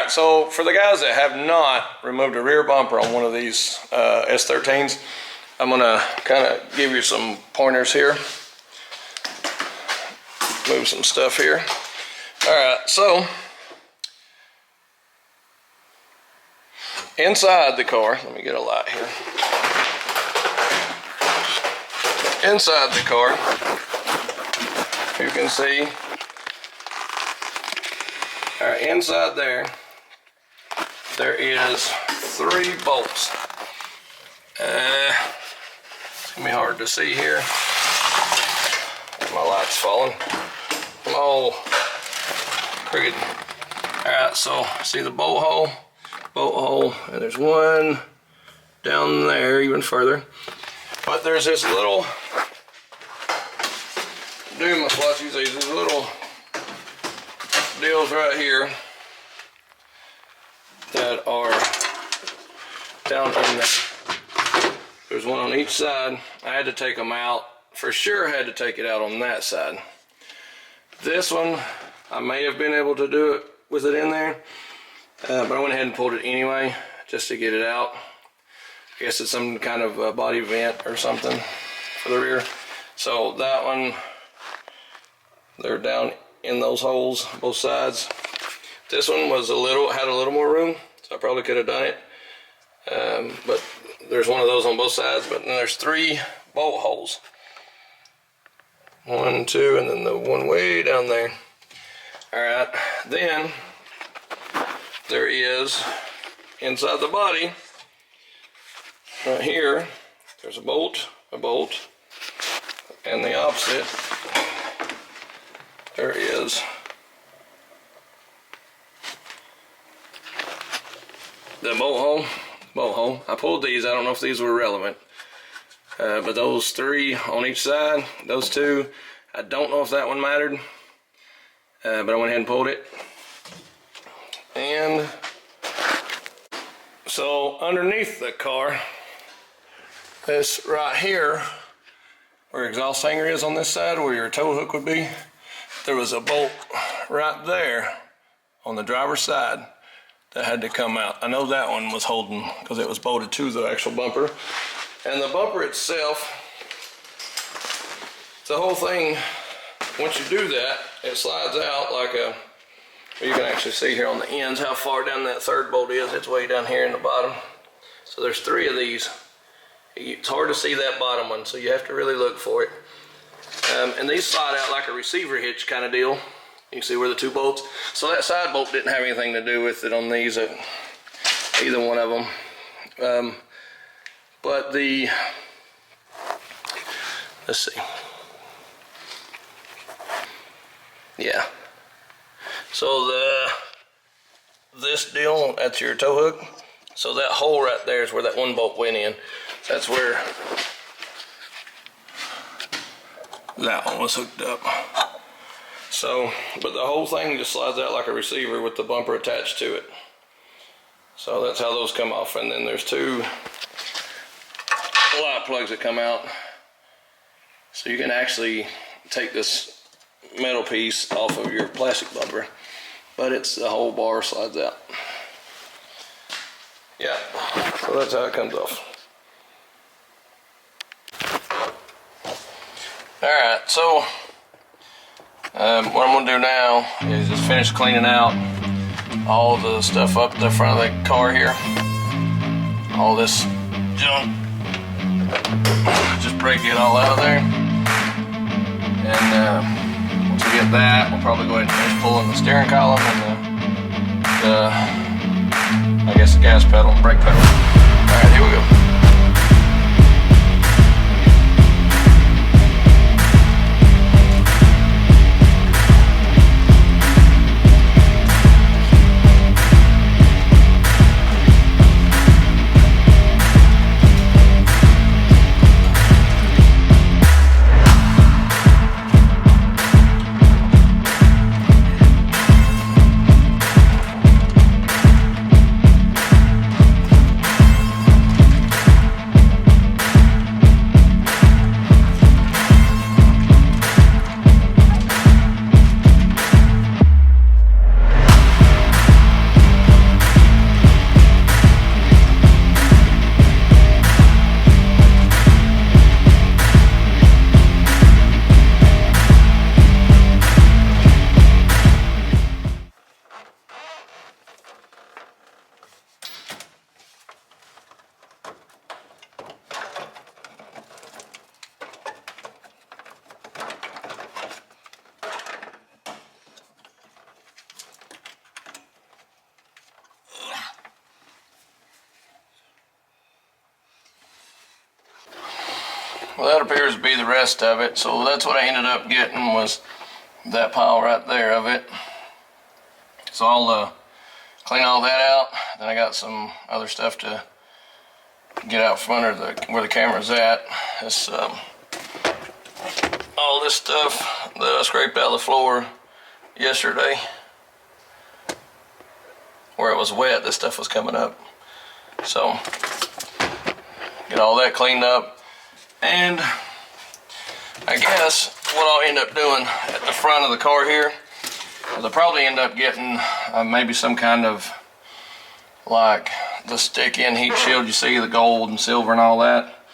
So for the guys that have not removed a rear bumper on one of these S13s, I'm gonna kind of give you some pointers here. Move some stuff here. All right, so inside the car, let me get a light here. Inside the car, you can see, all right, inside there is 3 bolts. It's gonna be hard to see here. My light's falling. I'm all crooked. All right, so see the bolt hole, and there's one down there even further. But there's this little, doing my swatches, these little deals right here that are down in there. There's one on each side. I had to take them out. For sure had to take it out on that side. This one, I may have been able to do it with it in there, but I went ahead and pulled it anyway, just to get it out. I guess it's some kind of a body vent or something for the rear. So that one, they're down in those holes, both sides. This one was had a little more room, so I probably could have done it. But there's one of those on both sides, but then there's 3 bolt holes. 1, 2, and then the one way down there. All right, then there is, inside the body, right here, there's a bolt, and the opposite, there is the bolt hole. I pulled these. I don't know if these were relevant, but those 3 on each side, those 2, I don't know if that one mattered, but I went ahead and pulled it. And so underneath the car, this right here, where your exhaust hanger is on this side, where your tow hook would be, there was a bolt right there on the driver's side that had to come out. I know that one was holding because it was bolted to the actual bumper. And the bumper itself, the whole thing, once you do that, it slides out like a, you can actually see here on the ends how far down that 3rd bolt is. It's way down here in the bottom. So there's 3 of these. It's hard to see that bottom one, so you have to really look for it. And these slide out like a receiver hitch kind of deal. You can see where the 2 bolts. So that side bolt didn't have anything to do with it on these, either one of them. But the, let's see. Yeah. So this deal, that's your tow hook. So that hole right there is where that 1 bolt went in. That's where that one was hooked up. So, but the whole thing just slides out like a receiver with the bumper attached to it. So that's how those come off. And then there's 2 light plugs that come out. So you can actually take this metal piece off of your plastic bumper, but it's the whole bar slides out. Yeah, so that's how it comes off. Alright, so what I'm going to do now is just finish cleaning out all the stuff up the front of the car here. All this junk. Just break it all out of there. And once we get that, we'll probably go ahead and finish pulling the steering column and I guess the gas pedal and brake pedal. Alright, here we go. Well, that appears to be the rest of it. So that's what I ended up getting, was that pile right there of it. So I'll clean all that out. Then I got some other stuff to get out from under where the camera's at. This all this stuff that I scraped out of the floor yesterday, where it was wet, this stuff was coming up. So get all that cleaned up, and I guess what I'll end up doing at the front of the car here is I'll probably end up getting maybe some kind of, like the stick-in heat shield. You see the gold and silver and all that,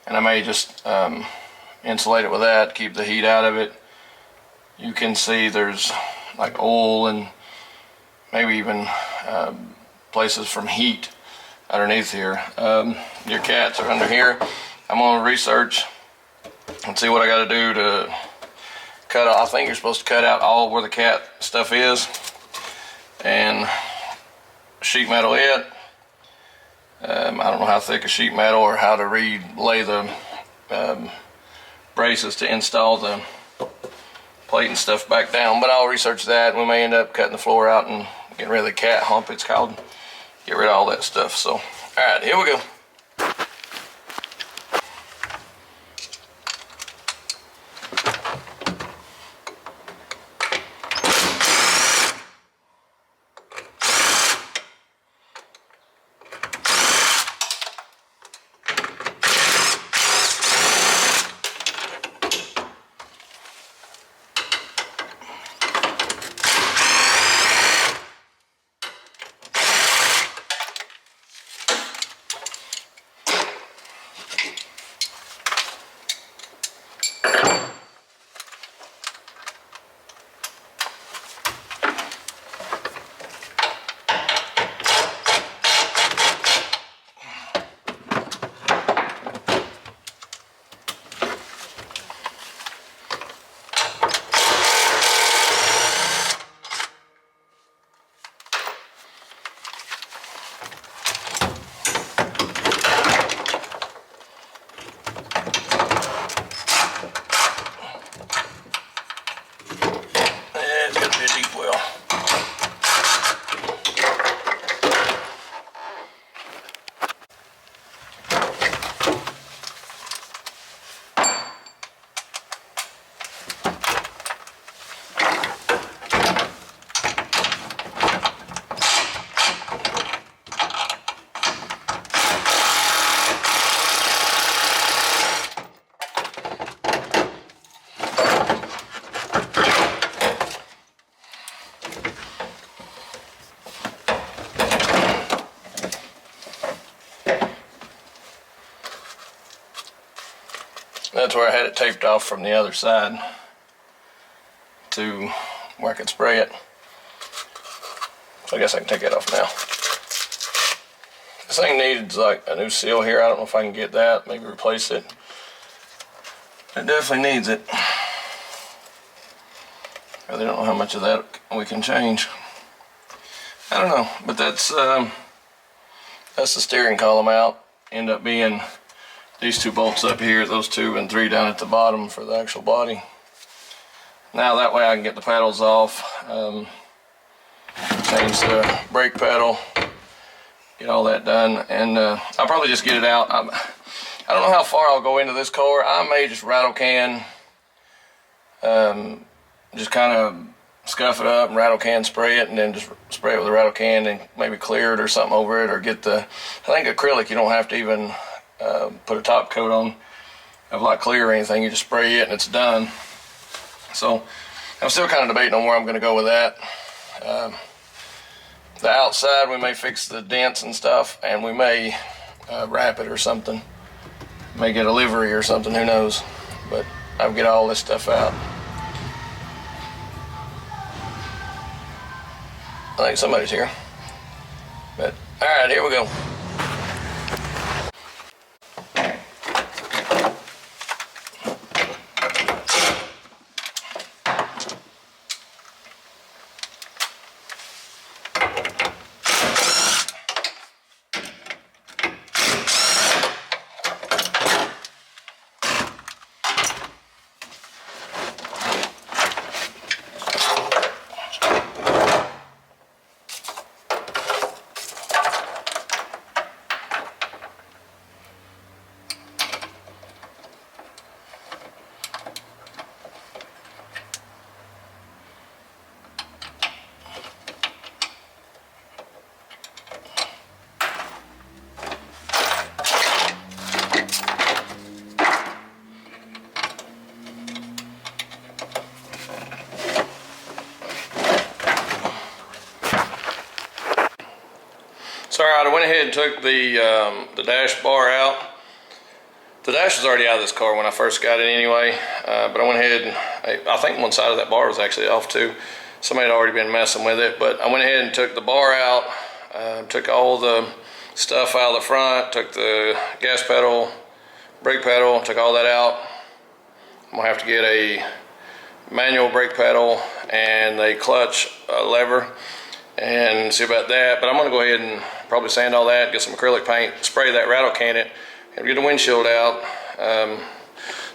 and I may just insulate it with that, keep the heat out of it. You can see there's like oil and maybe even places from heat underneath here. Your cats are under here. I'm gonna research and see what I gotta do to cut off. I think you're supposed to cut out all where the cat stuff is and sheet metal it. I don't know how thick a sheet metal or how to lay the braces to install the plate and stuff back down, but I'll research that. We may end up cutting the floor out and getting rid of the cat hump, it's called. Get rid of all that stuff. So, all right, here we go. That's where I had it taped off from the other side to where I could spray it. So I guess I can take that off now. This thing needs like a new seal here. I don't know if I can get that, maybe replace it. It definitely needs it. I really don't know how much of that we can change. I don't know, but that's the steering column out. End up being these two bolts up here, those 2 and 3 down at the bottom for the actual body. Now that way I can get the pedals off, change the brake pedal, get all that done, and I'll probably just get it out. I don't know how far I'll go into this car. I may just rattle can, just kind of scuff it up and rattle can spray it, and then just spray it with a rattle can and maybe clear it or something over it, or get the, I think acrylic you don't have to even put a top coat on of like clear or anything. You just spray it and it's done. So I'm still kind of debating on where I'm going to go with that. The outside we may fix the dents and stuff, and we may wrap it or something. May get a livery or something, who knows. But I'll get all this stuff out. I think somebody's here. But alright, here we go. So alright, I went ahead and took the dash bar out. The dash was already out of this car when I first got it anyway, but I went ahead and I think one side of that bar was actually off too. Somebody had already been messing with it, but I went ahead and took the bar out, took all the stuff out of the front, took the gas pedal, brake pedal, took all that out. I'm gonna have to get a manual brake pedal and a clutch lever and see about that, but I'm gonna go ahead and probably sand all that, get some acrylic paint, spray that, rattle can it, and get the windshield out.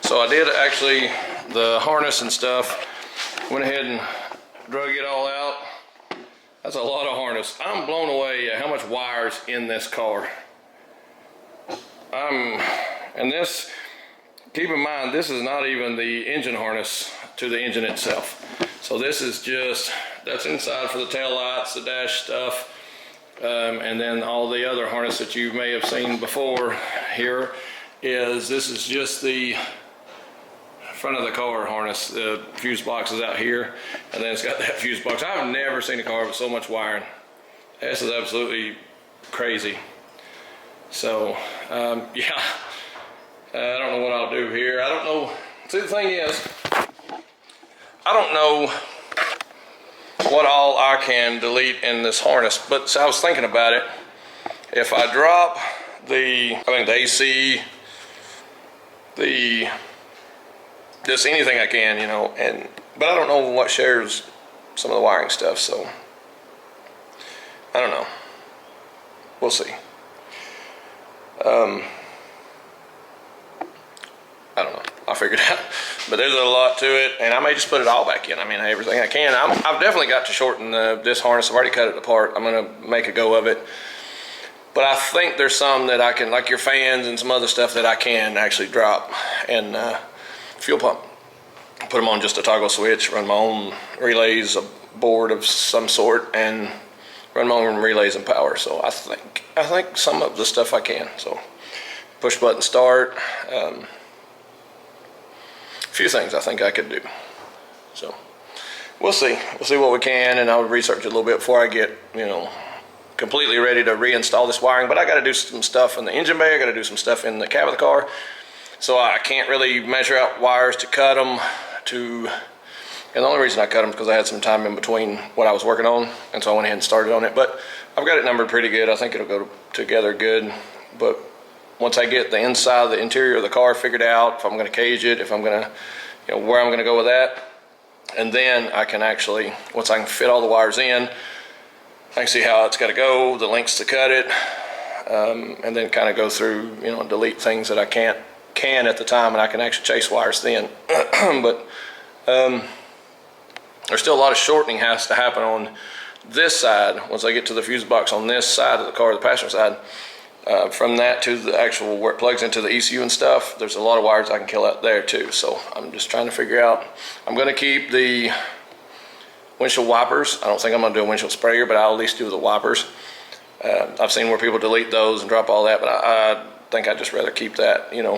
So I did actually the harness and stuff, went ahead and drug it all out. That's a lot of harness. I'm blown away at how much wire's in this car. And this, keep in mind, this is not even the engine harness to the engine itself. So this is just, that's inside for the tail lights, the dash stuff, and then all the other harness that you may have seen before here this is just the front of the car harness. The fuse box is out here, and then it's got that fuse box. I've never seen a car with so much wiring. This is absolutely crazy. So yeah, I don't know what I'll do here. I don't know. See, the thing is, I don't know what all I can delete in this harness, but so I was thinking about it. If I drop the AC, just anything I can, you know, but I don't know what shares some of the wiring stuff, so I don't know. We'll see. I don't know. I'll figure it out. But there's a lot to it, and I may just put it all back in. I mean, everything I can. I've definitely got to shorten this harness. I've already cut it apart. I'm going to make a go of it. But I think there's some that I can, like your fans and some other stuff that I can actually drop. And fuel pump. Put them on just a toggle switch, run my own relays, a board of some sort, and run my own relays and power. So I think some of the stuff I can. So push button start. A few things I think I could do. So we'll see. We'll see what we can, and I'll research it a little bit before I get, you know, completely ready to reinstall this wiring. But I got to do some stuff in the engine bay. I got to do some stuff in the cab of the car. So I can't really measure out wires to cut them and the only reason I cut them is because I had some time in between what I was working on, and so I went ahead and started on it. But I've got it numbered pretty good. I think it'll go together good. But once I get the inside, the interior of the car figured out, if I'm going to cage it, if I'm going to, you know, where I'm going to go with that, and then I can actually, once I can fit all the wires in, I can see how it's got to go, the lengths to cut it, and then kind of go through, you know, delete things that I can at the time, and I can actually chase wires then. But there's still a lot of shortening has to happen on this side. Once I get to the fuse box on this side of the car, the passenger side, from that to the actual where it plugs into the ECU and stuff, there's a lot of wires I can kill out there too. So I'm just trying to figure out. I'm going to keep the windshield wipers. I don't think I'm going to do a windshield sprayer, but I'll at least do the wipers. I've seen where people delete those and drop all that, but I think I'd just rather keep that, you know,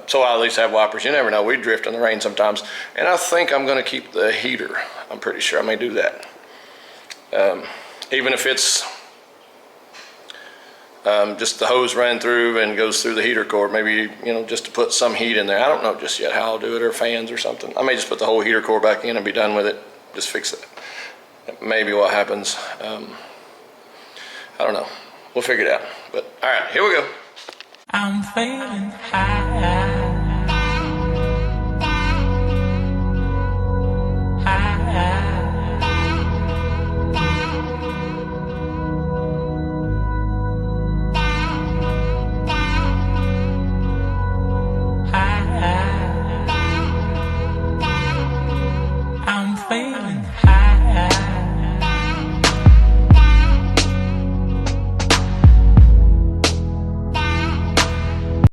so I at least have wipers. You never know, we drift in the rain sometimes. And I think I'm going to keep the heater. I'm pretty sure I may do that. Even if it's just the hose running through and goes through the heater cord, maybe, you know, just to put some heat in there. I don't know just yet how I'll do it, or fans or something. I may just put the whole heater cord back in and be done with it. Just fix it. Maybe what happens. I don't know. We'll figure it out. But all right, here we go. I'm feeling high.